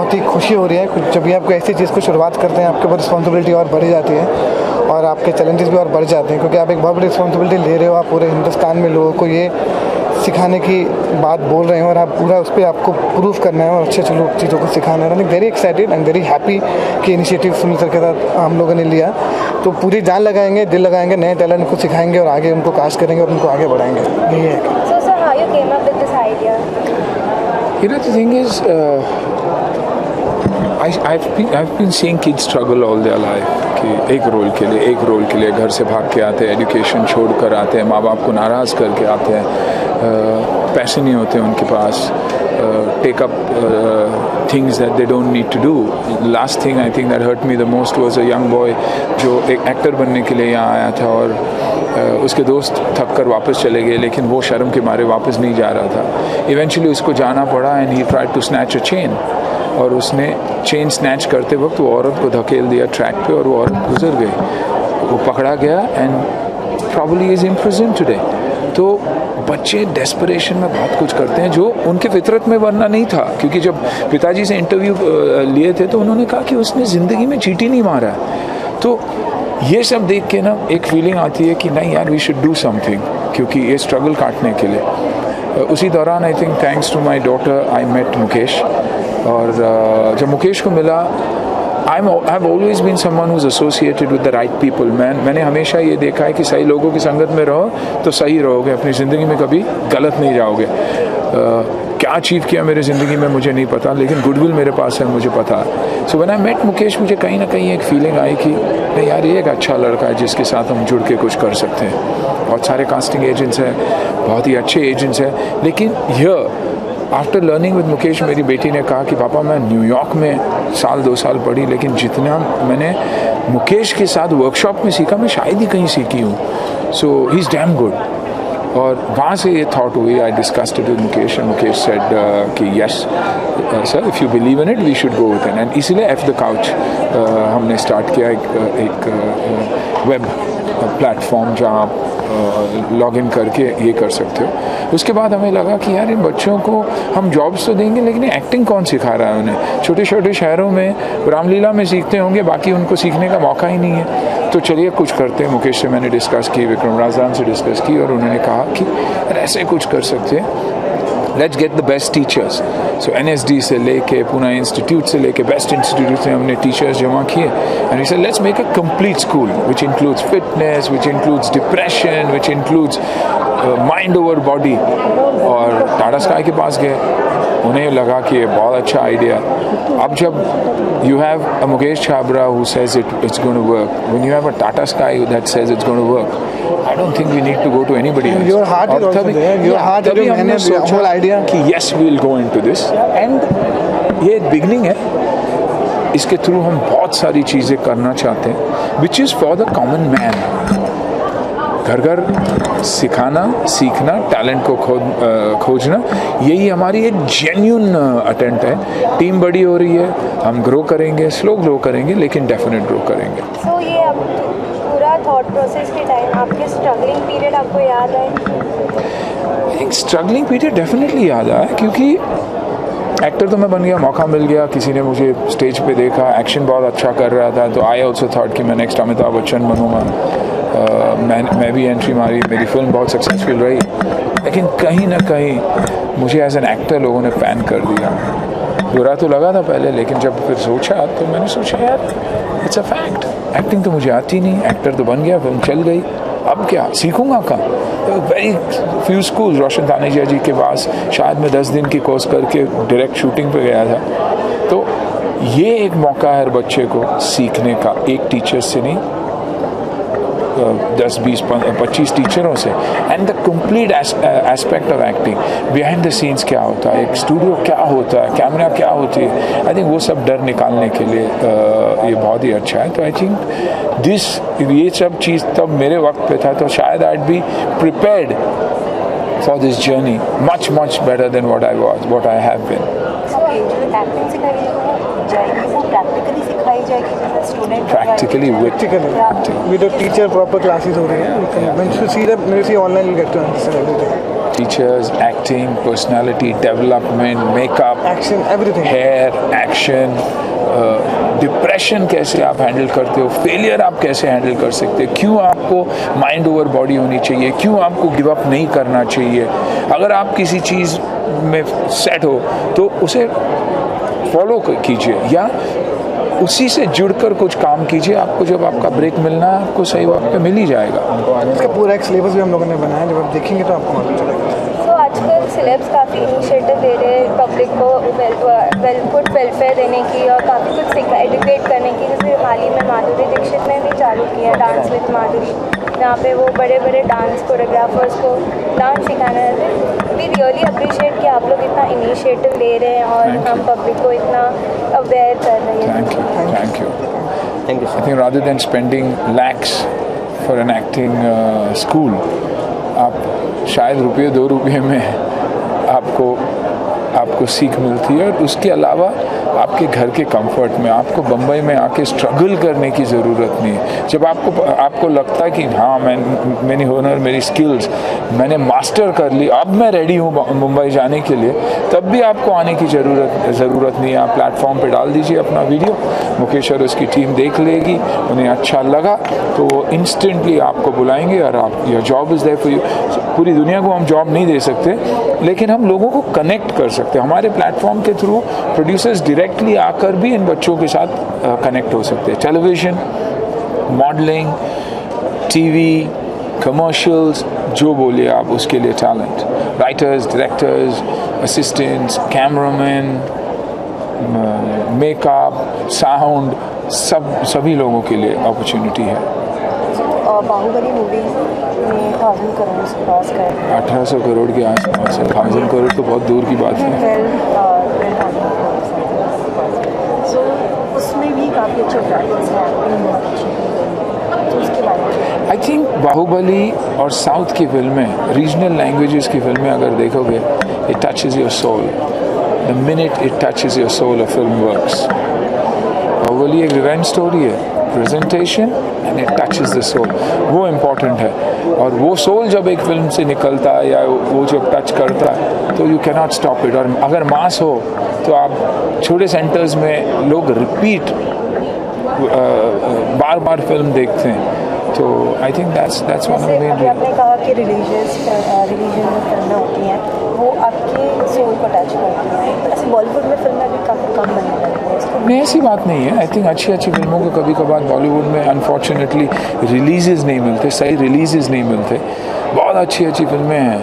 बहुत ही खुशी हो रही है। जब भी आप कोई ऐसी चीज़ को शुरुआत करते हैं, आपके ऊपर रिस्पॉन्सिबिलिटी और बढ़ जाती है और आपके चैलेंजेस भी और बढ़ जाते हैं, क्योंकि आप एक बहुत बड़ी रिस्पॉन्सिबिलिटी ले रहे हो। आप पूरे हिंदुस्तान में लोगों को ये सिखाने की बात बोल रहे हैं और आप पूरा उस पर आपको प्रूफ करना है और अच्छे चीज़ों को सिखाना है। Very excited and very happy कि इनिशिएटिव सुनील सर के साथ हम लोगों ने लिया। तो पूरी जान लगाएंगे, दिल लगाएंगे, नए टैलेंट को सिखाएंगे और आगे उनको कास्ट करेंगे और उनको आगे बढ़ाएंगे। यही है। So sir, how you came up with this idea? You know, the thing is, I've been seeing kids struggle all their life कि एक रोल के लिए घर से भाग के आते हैं, एजुकेशन छोड़ कर आते हैं, माँ बाप को नाराज़ करके आते हैं, पैसे नहीं होते उनके पास, take up things that they don't need to do. Last thing I think that hurt me the most was a young boy जो एक एक्टर बनने के लिए यहाँ आया था और उसके दोस्त थक कर वापस चले गए, लेकिन वो शर्म के मारे वापस नहीं जा रहा था। इवेंचुअली उसको जाना पड़ा and he tried to snatch a chain, और उसने चेन स्नैच करते वक्त वो औरत को धकेल दिया ट्रैक पे और वो औरत गुजर गई। वो पकड़ा गया and probably is in prison today. तो बच्चे डेस्परेशन में बहुत कुछ करते हैं जो उनके फितरत में वरना नहीं था, क्योंकि जब पिताजी से इंटरव्यू लिए थे तो उन्होंने कहा कि उसने ज़िंदगी में चींटी नहीं मारा है। तो ये सब देख के ना एक फीलिंग आती है कि नहीं यार, वी शुड डू समथिंग, क्योंकि ये स्ट्रगल काटने के लिए। उसी दौरान I think thanks to my daughter I met Mukesh, और जब मुकेश को मिला, I have always been someone who is associated with the right people. मैंने हमेशा ये देखा है कि सही लोगों की संगत में रहो तो सही रहोगे, अपनी ज़िंदगी में कभी गलत नहीं जाओगे। क्या अचीव किया मेरी ज़िंदगी में मुझे नहीं पता, लेकिन गुडविल मेरे पास है, मुझे पता है। So when I met Mukesh, मुझे कहीं ना कहीं एक फीलिंग आई कि नहीं यार, ये एक अच्छा लड़का है जिसके साथ हम जुड़ के कुछ कर सकते हैं। बहुत सारे कास्टिंग एजेंट्स हैं, बहुत ही अच्छे एजेंट्स हैं, लेकिन यह आफ्टर लर्निंग विद मुकेश, मेरी बेटी ने कहा कि पापा मैं न्यूयॉर्क में 1-2 साल पढ़ी, लेकिन जितना मैंने मुकेश के साथ वर्कशॉप में सीखा मैं शायद ही कहीं सीखी हूँ। So he is damn good. और वहाँ से ये थॉट हुई, I discussed it with Mukesh and Mukesh said कि yes sir, if you believe in it we should go with it. And इसीलिए एफ द काउच हमने स्टार्ट किया, एक वेब प्लेटफॉर्म जहाँ आप लॉग इन करके ये कर सकते हो। उसके बाद हमें लगा कि यार इन बच्चों को हम जॉब्स तो देंगे, लेकिन एक्टिंग कौन सिखा रहा है उन्हें? छोटे छोटे शहरों में रामलीला में सीखते होंगे, बाकी उनको सीखने का मौका ही नहीं है। तो चलिए कुछ करते हैं। मुकेश से मैंने डिस्कस की, विक्रम राजदान से डिस्कस की, और उन्होंने कहा कि ऐसे कुछ कर सकते हैं, let's get the best teachers. So NSD से लेके पूना इंस्टीट्यूट से लेके बेस्ट इंस्टीट्यूट से हमने टीचर्स जमा किए, and we said let's make a complete school which includes fitness, which includes depression, which includes mind over body. और टाटा स्काई के पास गए, उन्हें लगा कि ये बहुत अच्छा आइडिया। अब जब you have a Mukesh Chhabra who says it's going to work, when you have a Tata Sky that says it's going to work, I don't think we need to go to anybody else. Your heart is also there. Your heart is there. हमने सोचा whole idea कि yes we will go into this, and ये एक beginning है। इसके through हम बहुत सारी चीज़ें करना चाहते हैं, which is for the common man। घर घर सिखाना, सीखना, टैलेंट को खोजना, यही हमारी एक जेन्युइन अटेम्प्ट है। टीम बड़ी हो रही है, हम ग्रो करेंगे, स्लो ग्रो करेंगे, लेकिन डेफिनेट ग्रो करेंगे। सो ये अब पूरा थॉट प्रोसेस के टाइम आपके स्ट्रगलिंग पीरियड आपको याद आए? I think struggling period definitely याद आया, क्योंकि एक्टर तो मैं बन गया, मौका मिल गया, किसी ने मुझे स्टेज पे देखा, एक्शन बहुत अच्छा कर रहा था, तो आई ऑल्सो थॉट कि मैं नेक्स्ट अमिताभ बच्चन बनूँगा। मैं भी एंट्री मारी, मेरी फिल्म बहुत सक्सेसफुल रही, लेकिन कहीं ना कहीं मुझे एज एन एक्टर लोगों ने पैन कर दिया। बुरा तो लगा था पहले, लेकिन जब फिर सोचा तो मैंने सोचा यार इट्स अ फैक्ट, एक्टिंग तो मुझे आती नहीं, एक्टर तो बन गया, फिल्म चल गई, अब क्या सीखूंगा कहाँ? वेरी फ्यू स्कूल, रोशन तानेजा जी के पास शायद मैं 10 दिन की कोर्स करके डायरेक्ट शूटिंग पे गया था। तो ये एक मौका है हर बच्चे को सीखने का, एक टीचर से नहीं, 10, 20, 25 टीचरों से। And the complete aspect of acting, behind the scenes क्या होता है, एक स्टूडियो क्या होता है, कैमरा क्या होती है, आई थिंक वो सब डर निकालने के लिए ये बहुत ही अच्छा है। तो आई थिंक ये सब चीज़ तब मेरे वक्त पे था, तो शायद I be prepared for this journey much better than what I have been. Acting सिखाई जाएगी, वो प्रैक्टिकली सिखाई जाएगी जैसे student Practically with a teacher, proper classes हो रही हैं। Once you see that, maybe see online, you'll get to understand everything. Teachers, acting, personality development, makeup, action, everything. Hair, action, depression कैसे आप हैंडल करते हो, फेलियर आप कैसे handle कर सकते हो, क्यों आपको माइंड ओवर बॉडी होनी चाहिए, क्यों आपको गिव अप नहीं करना चाहिए, अगर आप किसी चीज़ में सेट हो तो उसे फॉलो कीजिए या उसी से जुड़कर कुछ काम कीजिए। आपको जब आपका ब्रेक मिलना है आपको सही वक्त पे मिल ही जाएगा। इसका पूरा एक सिलेबस भी हम लोगों ने बनाया, जब आप देखेंगे तो आपको मालूम चलेगा। तो आजकल सिलेब्स काफ़ी इनिशिएटिव दे रहे हैं पब्लिक को गुड वेलफेयर देने की और काफ़ी कुछ एडुकेट करने की। जैसे हाल ही में माधुरी दीक्षित ने भी चालू किया डांस विद माधुरी, जहाँ पे वो बड़े बड़े डांस कोरियोग्राफर्स को डांस सिखाना है। वी रियली अप्रिशिएट कि आप लोग इतना इनिशिएटिव ले रहे हैं और हम पब्लिक को इतना अवेयर कर रहे हैं। Thank you. I think rather than spending lakhs for an acting school, आप शायद रुपये 2 रुपये में आपको सीख मिलती है। और उसके अलावा आपके घर के कंफर्ट में आपको बम्बई में आके स्ट्रगल करने की ज़रूरत नहीं है। जब आपको लगता है कि हाँ मेरी हुनर, मेरी स्किल्स मैंने मास्टर कर ली, अब मैं रेडी हूँ मुंबई जाने के लिए, तब भी आपको आने की ज़रूरत नहीं है। आप प्लेटफॉर्म पे डाल दीजिए अपना वीडियो, मुकेश और उसकी टीम देख लेगी, उन्हें अच्छा लगा तो वो इंस्टेंटली आपको बुलाएंगे और आप your job is there for you. पूरी दुनिया को हम जॉब नहीं दे सकते, लेकिन हम लोगों को कनेक्ट कर सकते हैं। हमारे प्लेटफॉर्म के थ्रू प्रोड्यूसर्स डायरेक्टली आकर भी इन बच्चों के साथ कनेक्ट हो सकते हैं। टेलीविज़न, मॉडलिंग, टीवी, कमर्शियल्स, जो बोलिए आप उसके लिए talent, writers, directors, assistants, cameraman, makeup, sound, सभी लोगों के लिए अपॉर्चुनिटी है। और बाहुबली मूवी में 1000 करोड़ से क्रॉस कर 1800 करोड़ के आसपास है। 1000 करोड़ तो बहुत दूर की बात है। सो उसमें भी काफ़ी अच्छे प्रैक्टिस है, एक्टिंग बहुत अच्छी की गई, तो उसके बारे में आई थिंक बाहुबली और साउथ की फिल्में, रीजनल लैंग्वेजेस की फिल्में अगर देखोगे, it touches your soul. The minute it touches your soul, a film works. Baahubali एक रिवेंज स्टोरी है, presentation and it touches the soul, वो इम्पॉर्टेंट है। और वो सोल जब एक फिल्म से निकलता है या वो जब टच करता है तो you can not stop it. और अगर मास हो तो आप छोटे सेंटर्स में लोग रिपीट बार बार फिल्म देखते हैं। तो I think that's one of the main reason. आपने कहा कि रिलीजन में फिल्में होती हैं वो आपके सोल को टच करती हैं, ऐसे बॉलीवुड में फिल्में अभी काफ़ी कम बनने लगी हैं, इसको नहीं, ऐसी बात नहीं है। आई थिंक अच्छी फिल्मों को कभी कभार बॉलीवुड में अनफॉर्चुनेटली रिलीजेस नहीं मिलते, सही रिलीजेस नहीं मिलते। बहुत अच्छी फिल्में हैं,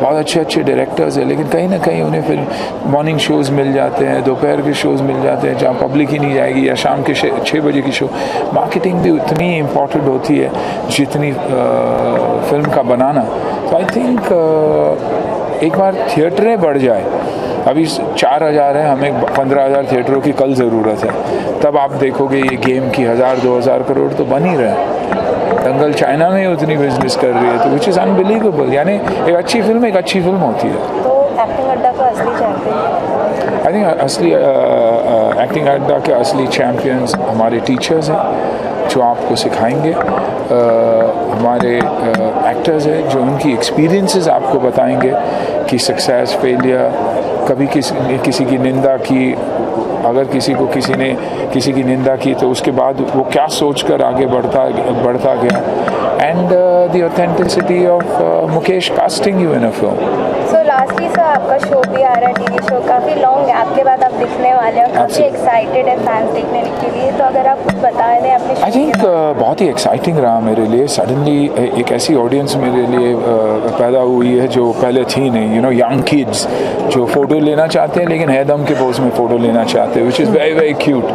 बहुत अच्छे डायरेक्टर्स हैं, लेकिन कहीं ना कहीं उन्हें फिल्म मॉर्निंग शोज़ मिल जाते हैं, दोपहर के शोज़ मिल जाते हैं जहाँ पब्लिक ही नहीं जाएगी, या शाम के 6 बजे की शो। मार्केटिंग भी उतनी इम्पॉर्टेंट होती है जितनी फिल्म का बनाना। तो आई थिंक एक बार थिएटरें बढ़ जाए, अभी 4000 है, हमें 15000 थिएटरों की कल ज़रूरत है, तब आप देखोगे ये गेम की 1000-2000 करोड़ तो बन ही रहे हैं। दंगल चाइना में उतनी बिजनेस कर रही है, तो विच इज़ अनबिलीवेबल। यानी एक अच्छी फिल्म होती है। तो एक्टिंग अड्डा का असली चैंपियन, आई थिंक असली एक्टिंग अड्डा के असली चैम्पियंस हमारे टीचर्स हैं जो आपको सिखाएंगे, हमारे एक्टर्स हैं जो उनकी एक्सपीरियंसेस आपको बताएंगे कि सक्सेस, फेलियर, कभी किसी की निंदा की, अगर किसी ने किसी की निंदा की तो उसके बाद वो क्या सोचकर आगे बढ़ता गया, and the authenticity of Mukesh casting you in a film. So lastly sir, आपका शो भी आ रहा है, टीवी शो, काफ़ी लॉन्ग गैप के बाद आप दिखने वाले हैं, काफ़ी एक्साइटेड है फैंस देखने के लिए, तो अगर आप कुछ बता दें अपने। आई थिंक बहुत ही एक्साइटिंग रहा मेरे लिए। सडनली एक ऐसी ऑडियंस मेरे लिए पैदा हुई है जो पहले थी नहीं, यंग किड्स जो फ़ोटो लेना चाहते हैं लेकिन है दम के पोज में फ़ोटो लेना चाहते हैं, which is very very cute.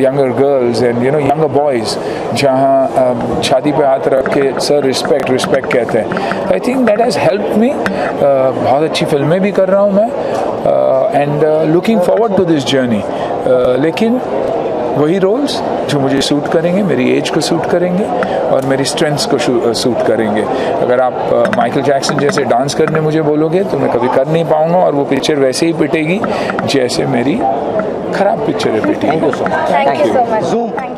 younger girls and younger boys जहाँ छाती पे हाथ रख के सर रिस्पेक्ट कहते हैं। I think that has helped me. बहुत अच्छी फिल्में भी कर रहा हूँ मैं, and looking forward to this journey. लेकिन वही रोल्स जो मुझे सूट करेंगे, मेरी एज को सूट करेंगे और मेरी स्ट्रेंथ्स को सूट करेंगे। अगर आप माइकल जैक्सन जैसे डांस करने मुझे बोलोगे तो मैं कभी कर नहीं पाऊँगा, और वो पिक्चर वैसे ही पिटेगी जैसे मेरी खराब पिक्चर है पिटी। Thank you so much.